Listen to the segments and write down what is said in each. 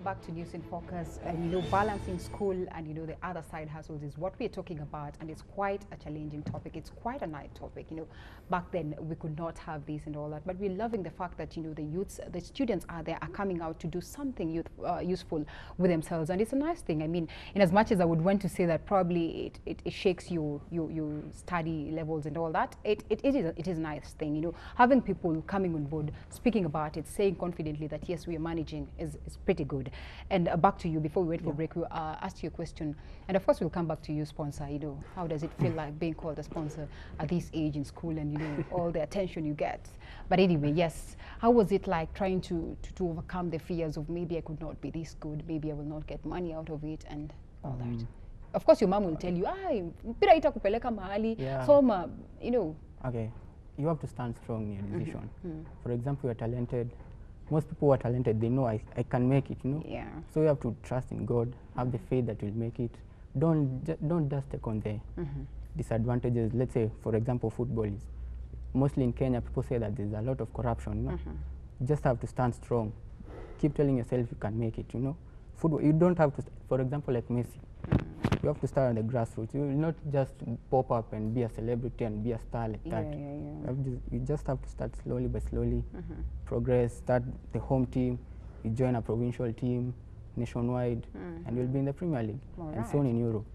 back to News in Focus. And balancing school and the other side hustles is what we're talking about, and it's quite a challenging topic. It's quite a nice topic. Back then we could not have this and all that, but we're loving the fact that the youths, the students are there, are coming out to do something useful with themselves, and it's a nice thing. I mean, in as much as I would want to say that probably it shakes your study levels and all that, it is a nice thing. Having people coming on board, speaking about it, saying confidently that yes, we are managing is pretty good. And back to you, before we went for break, we asked you a question, and of course we'll come back to you, sponsor. How does it feel like being called a sponsor at this age in school, and all the attention you get? But anyway, yes, how was it like trying to overcome the fears of maybe I could not be this good, maybe I will not get money out of it and all that? Of course your mom will tell you, mpira itakupeleka mahali, soma, Okay, you have to stand strong in your decision. For example, you're talented. Most people who are talented, they know I can make it, Yeah. So you have to trust in God, have the faith that you'll make it. Don't just take on the disadvantages. Let's say, for example, football is mostly in Kenya. People say that there's a lot of corruption. You just have to stand strong. Keep telling yourself you can make it. Football, you don't have to. For example, like Messi, you have to start on the grassroots. You will not just pop up and be a celebrity and be a star like that. You just have to start slowly by slowly, progress, start the home team, you join a provincial team, nationwide, and you'll be in the Premier League and soon in Europe.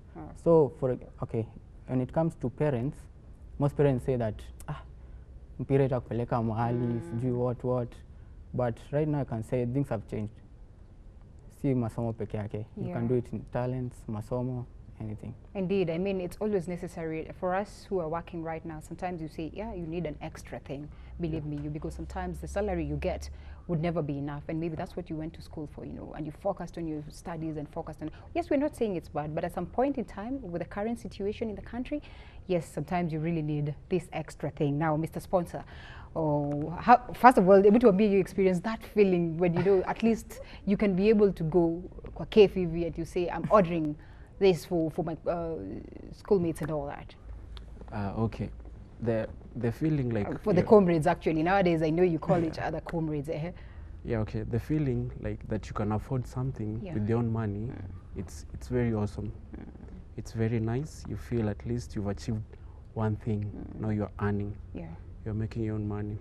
So, when it comes to parents, most parents say that, mpira itakupeleka mahali, sijui what. But right now I can say things have changed. Si masomo peke yake. You can do it in talents, masomo, anything. Indeed. I mean, it's always necessary for us who are working right now. Sometimes you say, you need an extra thing, believe me, because sometimes the salary you get would never be enough, and maybe that's what you went to school for, and you focused on your studies and focused on, yes, we're not saying it's bad, but at some point in time, with the current situation in the country, yes, sometimes you really need this extra thing. Now, Mr. Sponsor, first of all, able to be you experience that feeling when at least you can be able to go kwa KFV and you say, I'm ordering this for my schoolmates and all that. Okay, the feeling like for the comrades, actually nowadays I know you call each other comrades. Yeah, okay, the feeling like that you can afford something with your own money, it's very awesome. It's very nice. You feel at least you've achieved one thing. Now you're earning. You're making your own money.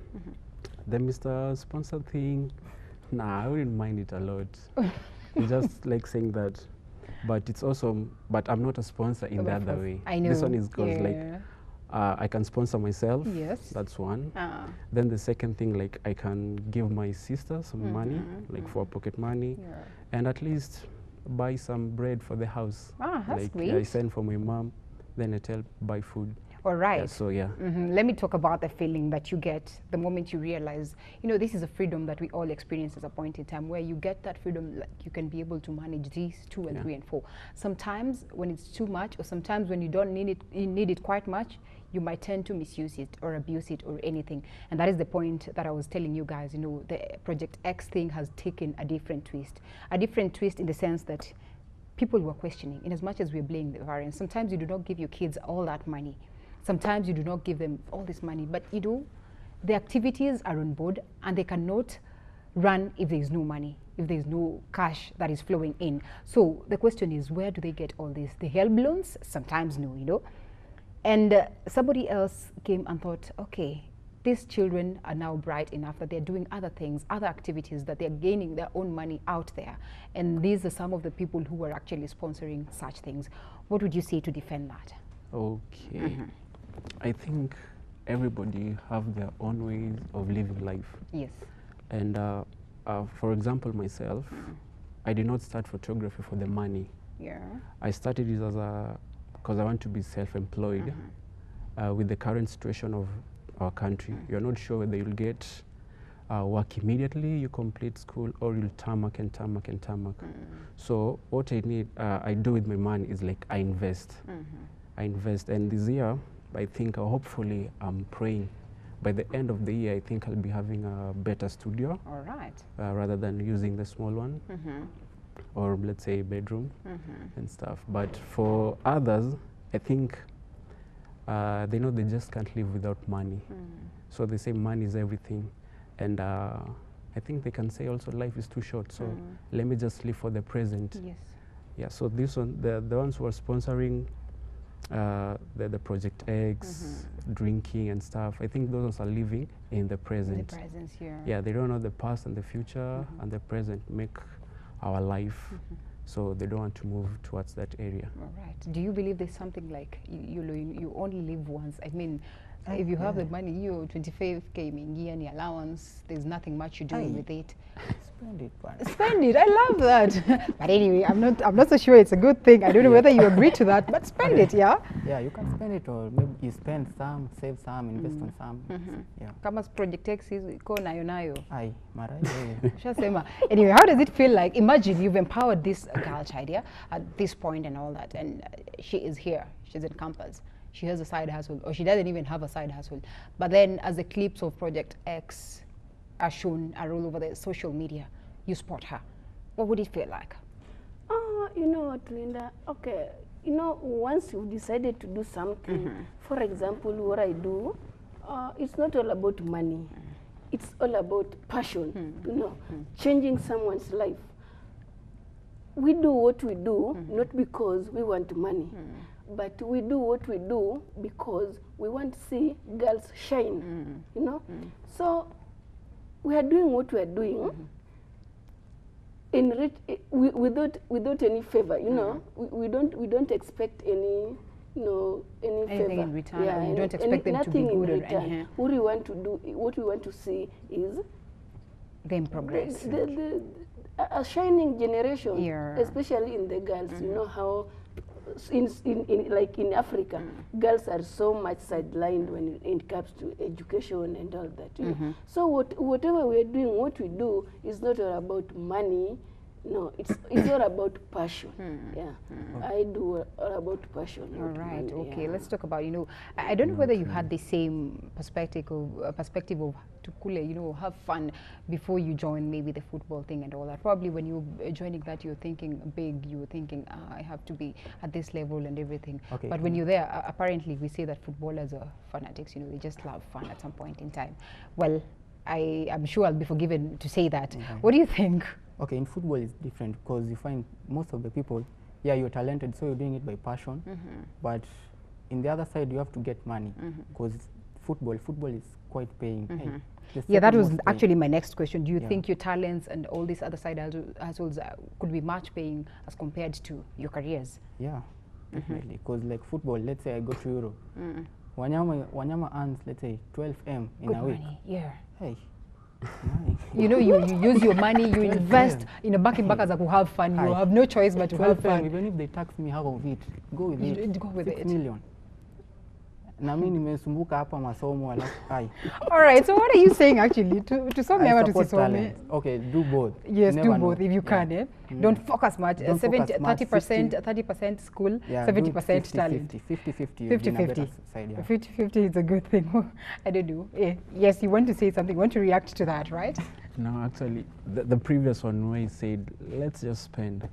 The Mr. Sponsor thing, I wouldn't mind it a lot. Just like saying that, but it's awesome. But I'm not a sponsor in the other way. I know. This one is because I can sponsor myself. Yes. That's one. Then the second thing, like I can give my sister some money, like for pocket money, and at least buy some bread for the house. That's like great. I send for my mom, then I tell buy food. All right. Let me talk about the feeling that you get the moment you realize, this is a freedom that we all experience at a point in time where you get that freedom, like you can be able to manage these 2 and 3 and 4. Sometimes when it's too much, or sometimes when you don't need it quite much, you might tend to misuse it or abuse it or anything. And that is the point that I was telling you guys, the Project X thing has taken a different twist. A different twist in the sense that people were questioning, in as much as we're blaming the parents. Sometimes you do not give your kids all that money. Sometimes you do not give them all this money, but the activities are on board and they cannot run if there is no money, if there is no cash that is flowing in. So the question is, where do they get all this? The help loans? Sometimes no, And somebody else came and thought, okay, these children are now bright enough that they're doing other things, other activities, that they're gaining their own money out there. And these are some of the people who are actually sponsoring such things. What would you say to defend that? Okay. I think everybody have their own ways of living life. Yes. And for example, myself, I did not start photography for the money. I started it because I want to be self-employed. With the current situation of our country, you're not sure whether you'll get work immediately, you complete school, or you'll tarmac. So what I do with my money is like I invest. I invest, and this year, I think hopefully I'm praying by the end of the year, I think I'll be having a better studio. All right. Rather than using the small one, or let's say bedroom and stuff. But for others, I think they know they just can't live without money. So they say money is everything. And I think they can say also life is too short, so let me just live for the present. Yes. Yeah, so this one, the ones who are sponsoring the Project X, drinking and stuff, I think those are living in the present. The presence here. Yeah, they don't know the past and the future, and the present make our life, so they don't want to move towards that area. All right. Do you believe there's something like you only live once? I mean, if you have the money, you 25K mingi and allowance, there's nothing much you do with it. Spend it, man. Spend it. I love that. But anyway, I'm not so sure it's a good thing. I don't know whether you agree to that, but spend it, yeah? Yeah, you can spend it, or maybe you spend some, save some, invest on some. Yeah. Kama Project X is ko nayo nayo. Aye, marai. Shasema. Anyway, how does it feel like? Imagine you've empowered this girl child, yeah, at this point and all that, and she is here. She's in campus. She has a side hustle, or she doesn't even have a side hustle. But then, as the clips of Project X are shown, are all over the social media, you spot her. What would it feel like? You know what, Linda? Okay, you know, once you've decided to do something, for example, what I do, it's not all about money. It's all about passion, you know, changing someone's life. We do what we do, not because we want money, but we do what we do because we want to see girls shine, you know. So we are doing what we are doing in without any favor, you know. We don't expect any, you know, any Anything favor in return. Yeah, You don't expect them to be nothing in good or return. anything. What we want to do, what we want to see is Them progress. a shining generation, Yeah. especially in the girls. You know how like in Africa, girls are so much sidelined when it comes to education and all that. You know? So whatever we are doing, what we do is not all about money. No, it's all about passion. Yeah, I do all about passion. All not right. money, Okay. yeah. Let's talk about, you know, I don't know whether you had the same perspective of to kule, you know, have fun before you join maybe the football thing and all that. Probably when you were joining that, you were thinking big. You were thinking, I have to be at this level and everything. Okay. But when you're there, apparently we say that footballers are fanatics. You know, they just love fun at some point in time. Well, I'm sure I'll be forgiven to say that. What do you think? Okay, in football it's different because you find most of the people, yeah, you're talented, so you're doing it by passion. But in the other side, you have to get money because football is quite paying. Hey, Yeah, that second was most actually my next question. Do you Yeah. think your talents and all these other side hustles could be much paying as compared to your careers? Yeah, definitely. Because like football, let's say I go to Europe. Wanyama earns, let's say, 12M in Good a week. money, yeah. Hey, You know, you use your money, you invest in a back as to have fun. You have no choice but to have 12M, fun. even if they tax me half of it, go with You it. go with 6 it. million. Na mimi nimesumbuka hapa masomo alafu hai. All right, so what are you saying actually? To some I level, to support some talent. Okay, do both. Yes, You do never know. both if you can. Yeah. Don't focus much. Don't focus much, 30% school, Yeah, 70% do talent. 50-50. 50-50. Side, yeah. 50-50 is a good thing. I don't know. Yes, you want to say something. You want to react to that, right? No, actually, the previous one where he said, let's just spend.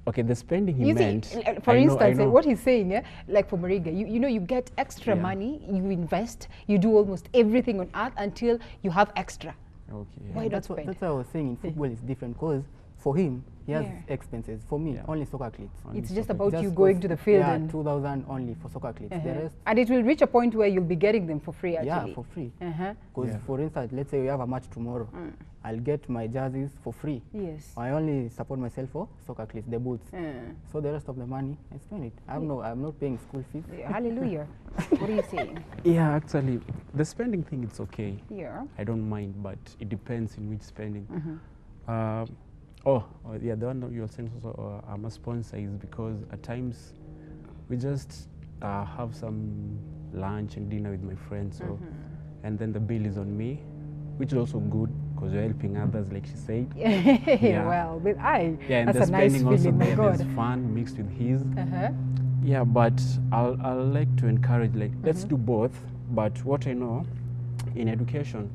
Okay, the spending he You meant. see, for I instance, know. what he's saying, like for Mariga, you know, you get extra Yeah. money, you invest, you do almost everything on earth until you have extra. Okay. Why not That's spend? what I was saying. In football, it's different because for him, he has Yeah. expenses. For me, Yeah. only soccer cleats. Only It's just soccer. about Just you going cost- to the field yeah, and 2,000 only for soccer cleats. The rest, and it will reach a point where you'll be getting them for free actually. yeah, for free. Uh-huh. Because for instance, let's say we have a match tomorrow, I'll get my jerseys for free. Yes. I only support myself for soccer cleats, the boots. So the rest of the money, I spend it. I'm not paying school fees. Hallelujah. What are you saying? Yeah, actually, the spending thing, it's okay. Yeah. I don't mind, but it depends in which spending. Yeah, the one that you were saying also, I'm a sponsor is because at times we just have some lunch and dinner with my friends, so and then the bill is on me, which is also good because you're helping others, like she said. Yeah. Well, Yeah, and that's the a nice spending also feeling, my God. there's fun mixed with his. Uh-huh. Yeah, but I'll like to encourage, like, let's do both. But what I know, in education,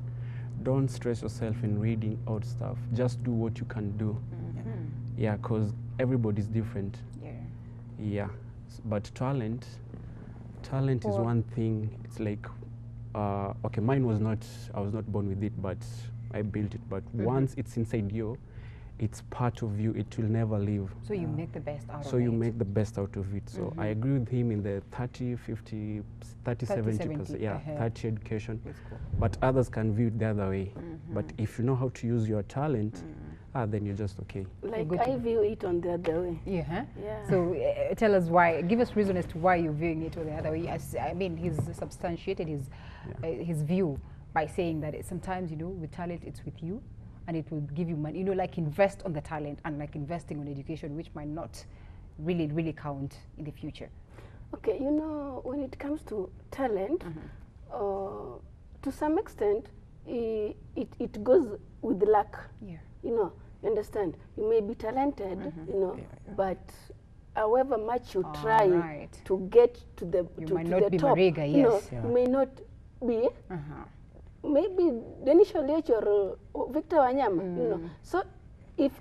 don't stress yourself in reading out stuff. Just do what you can do. Yeah, because everybody's different. Yeah. Yeah, but talent is one thing. It's like okay, mine was not, I was not born with it, but I built it. But once it's inside you, it's part of you, it will never leave. So you make the best out of it. So you make the best out of it. So I agree with him in the 30, 50, 30, 70%, yeah, 30 education. Cool. But others can view it the other way. But if you know how to use your talent, then you're just okay. Like I view it on the other way. Yeah. Yeah. So tell us why, give us reason as to why you're viewing it on the other way. I mean, he's substantiated his view by saying that sometimes, you know, with talent, it's with you, and it will give you money. You know, like invest on the talent and like investing on education, which might not really count in the future. Okay, you know, when it comes to talent, to some extent, it goes with luck. Yeah. You know, you understand? You may be talented, you know, but however much you try to get to the top, Mariga, yes. you know, you may not be. Maybe Dennis Oliech or Victor Wanyama, you know. So if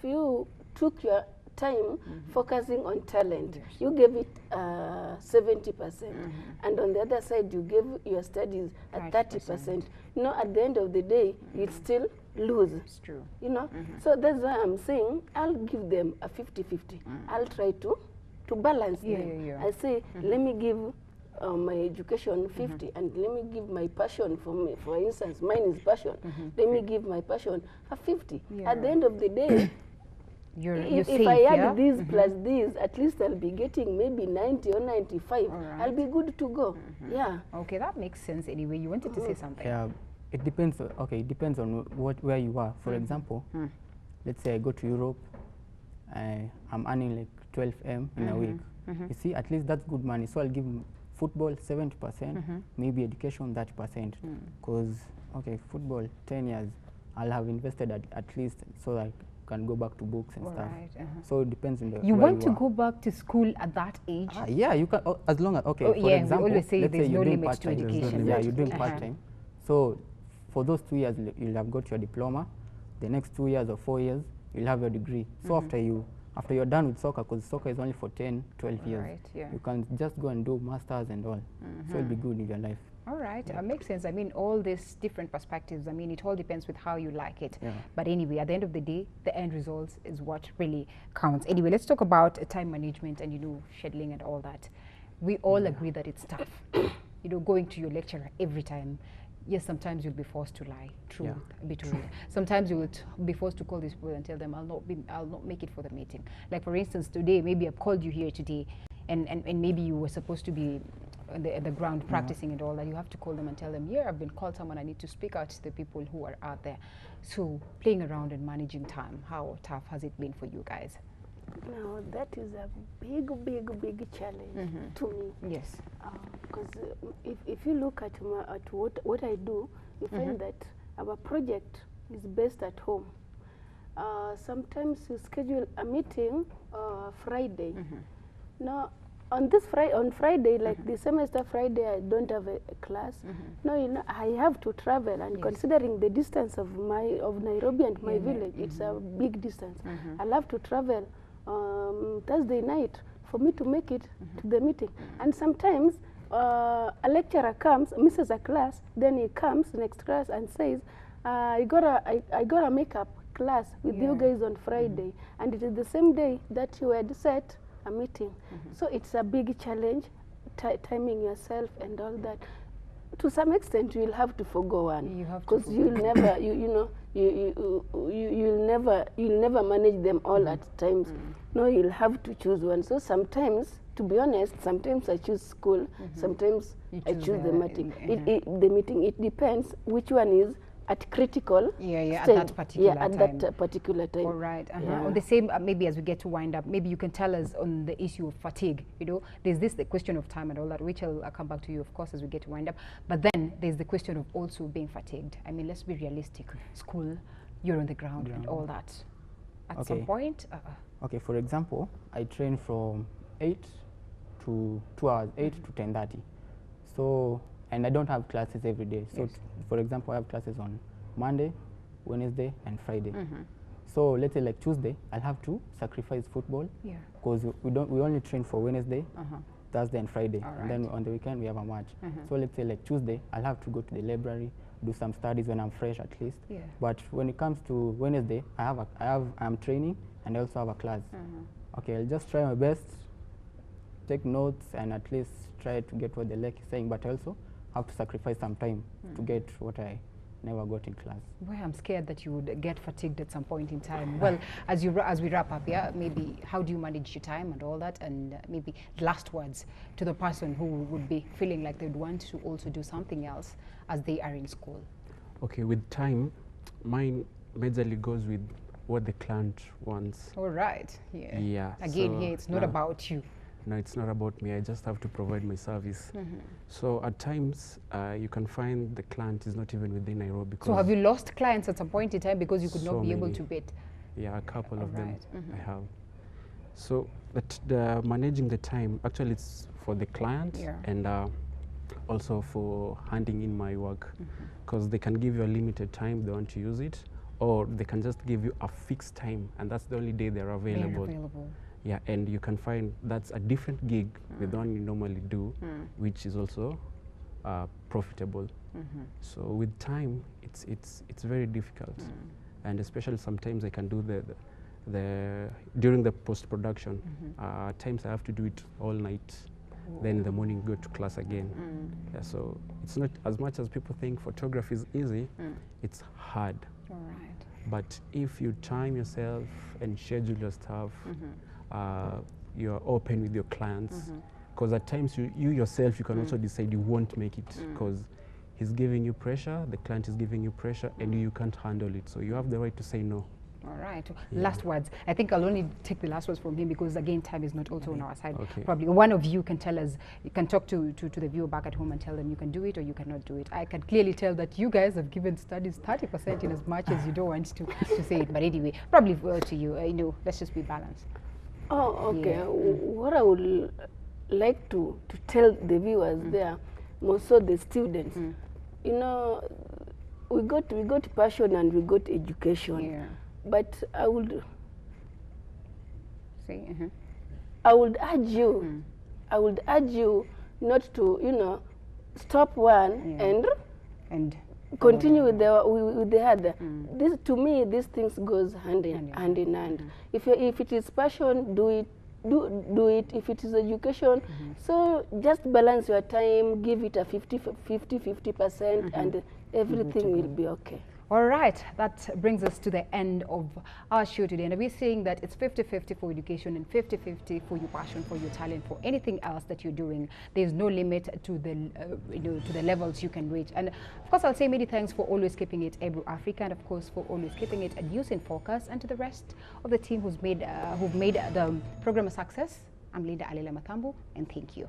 you took your time focusing on talent, you gave it 70%, and on the other side you gave your studies at 30%. You know, at the end of the day, you'd still lose. It's true. You know, so that's why I'm saying I'll give them a 50-50. I'll try to balance them. I say, let me give my education 50 and let me give my passion for instance, mine is passion. Let me give my passion a 50. At the end of the day, if safe, I add this plus this, at least I'll be getting maybe 90 or 95. I'll be good to go. Yeah. Okay, that makes sense anyway. You wanted to say something. Yeah, it depends. Okay, it depends on where you are. For example, let's say I go to Europe, I'm earning like 12 M in a week. You see, at least that's good money. So I'll give football 70%, maybe education 30%. Because okay, football 10 years, I'll have invested at least so I can go back to books and stuff. So it depends on the. You want to go back to school at that age? Yeah, you can, as long as for example, we always say let's there's say no you're doing limits to part-time. education. Yeah, you're doing part-time. So for those 2 years, you'll have got your diploma. The next 2 years or 4 years, you'll have your degree. So after you're done with soccer, because soccer is only for 10, 12 years, you can just go and do masters and all. So it'll be good in your life. All right, makes sense. I mean, all these different perspectives, I mean, it all depends with how you like it. But anyway, at the end of the day, the end results is what really counts. Anyway, let's talk about time management and, you know, scheduling and all that. We all agree that it's tough. You know, going to your lecturer every time. Yes, sometimes you'll be forced to lie. True, be true. Sometimes you will be forced to call these people and tell them, I'll not make it for the meeting. Like for instance, today, maybe I've called you here today, and maybe you were supposed to be on the ground practicing and all that. You have to call them and tell them, yeah, I've been called someone, I need to speak out to the people who are out there. So playing around and managing time, how tough has it been for you guys? Now that is a big challenge to me. Yes. Because if you look at what I do, you find that our project is based at home. Sometimes you schedule a meeting Friday. Now on Friday, like the semester Friday, I don't have a class. No, you know, I have to travel, and considering the distance of Nairobi and my village, it's a big distance. I'll have to travel Thursday night for me to make it to the meeting. And sometimes a lecturer comes, misses a class, then he comes next class and says, I got a makeup class with you guys on Friday, and it is the same day that you had set a meeting. So it's a big challenge, timing yourself and all that. To some extent, you'll have to forgo one, because you'll never, you'll never manage them all at times. No, you'll have to choose one. So sometimes, to be honest, sometimes I choose school, sometimes I choose the meeting. It depends which one is at critical at that particular time. That particular time. All right. On the same, maybe as we get to wind up, maybe you can tell us on the issue of fatigue. You know, there's the question of time and all that, which I'll come back to you, of course, as we get to wind up. But then there's the question of also being fatigued. I mean, let's be realistic. School, you're on the ground and all that. At some point. Okay, for example, I train from 8 to 2 hours, 8 to 10:30. So. And I don't have classes every day. So, for example, I have classes on Monday, Wednesday, and Friday. So let's say like Tuesday, I'll have to sacrifice football because we only train for Wednesday, Thursday and Friday, All and then on the weekend we have a match. So let's say like Tuesday, I'll have to go to the library, do some studies when I'm fresh at least. Yeah. But when it comes to Wednesday, I'm training and I also have a class. Okay, I'll just try my best, take notes, and at least try to get what the lec is saying, but I also have to sacrifice some time to get what I never got in class. Well, I'm scared that you would get fatigued at some point in time. Well, as we wrap up, yeah, maybe how do you manage your time and all that, and maybe last words to the person who would be feeling like they'd want to also do something else as they are in school. Okay, with time, mine majorly goes with what the client wants. All right. Yeah. Yeah. Again, so here it's not about you. No, it's not about me. I just have to provide my service. So at times, you can find the client is not even within Nairobi. So have you lost clients at some point in time because you could not be able to bid? Yeah, a couple of them Right. I have. So managing the time, actually it's for the client and also for handing in my work, because they can give you a limited time they want to use it, or they can just give you a fixed time and that's the only day they're available. Yeah, and you can find that's a different gig with the one you normally do, which is also profitable. So with time, it's very difficult, and especially sometimes I can do the during the post production. Times I have to do it all night, then in the morning go to class again. Yeah, so it's not as much as people think photography is easy. It's hard. All right. But if you time yourself and schedule your stuff, you're open with your clients, because at times you yourself, you can also decide you won't make it because he's giving you pressure, the client is giving you pressure, and you can't handle it. So you have the right to say no. All right. Last words. I think I'll only take the last words from him because, again, time is not also on our side. Probably one of you can tell us, you can talk to the viewer back at home and tell them you can do it or you cannot do it. I can clearly tell that you guys have given studies 30% in as much as you don't want to say it. But anyway, probably to you, let's just be balanced. Oh, okay. Yeah. What I would like to tell the viewers there, more so the students, you know, we got passion and we got education. Yeah. But I would say, I would urge you, I would urge you not to, stop one and continue with the other. This, to me, these things goes hand in hand. If it is passion, do it. Do it. If it is education, so just balance your time. Give it a 50%, and everything will be okay. All right, that brings us to the end of our show today, and we're saying that it's 50-50 for education and 50-50 for your passion, for your talent, for anything else that you're doing. There's no limit to the to the levels you can reach. And of course, I'll say many thanks for always keeping it Ebru Africa, and of course for always keeping it at News in Focus, and to the rest of the team who've made the program a success. I'm Linda Alela Matambo, and thank you.